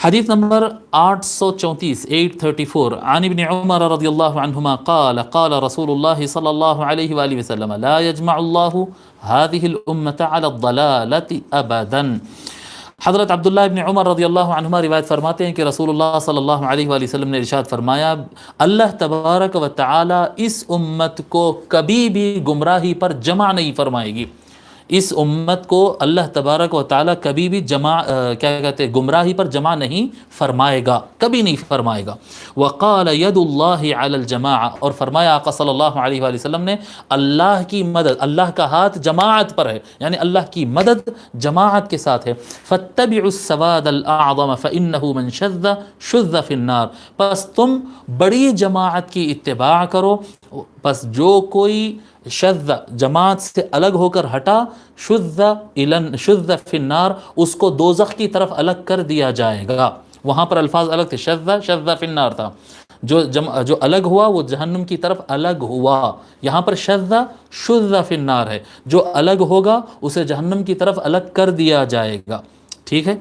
حدیث نمبر 834 834 عن ابن عمر رضی اللہ عنہما قال قال رسول اللہ صلی اللہ علیہ وآلہ وسلم لا يجمع اللہ هذه الامة على الضلالة ابدا۔ حضرت عبداللہ ابن عمر رضی اللہ عنہما روایت فرماتے ہیں کہ رسول اللہ صلی اللہ علیہ وآلہ وسلم نے ارشاد فرمایا اللہ تبارک و تعالی اس امت کو کبھی بھی گمراہی پر جمع نہیں فرمائے گی، اس امت کو اللہ تبارک و تعالی کبھی بھی گمراہی پر جمع نہیں فرمائے گا، کبھی نہیں فرمائے گا۔ وقال ید اللہ علی الجماعہ، اور فرمایا آقا صلی اللہ علیہ وآلہ وسلم نے اللہ کی مدد، اللہ کا ہاتھ جماعت پر ہے، یعنی اللہ کی مدد جماعت کے ساتھ ہے۔ فاتبعوا السواد الاعظم فانہ من شذ شذ فی النار، پس تم بڑی جماعت کی اتباع کرو، پس جو کوئی شذ جماعت سے الگ ہو کر ہٹا، شذ فی النار، اس کو دوزخ کی طرف الگ کر دیا جائے گا۔ وہاں پر الفاظ الگ تھے، شذ فی النار تھا، جو الگ ہوا وہ جہنم کی طرف الگ ہوا، یہاں پر شذ فی النار ہے، جو الگ ہوگا اسے جہنم کی طرف الگ کر دیا جائے گا، ٹھیک ہے۔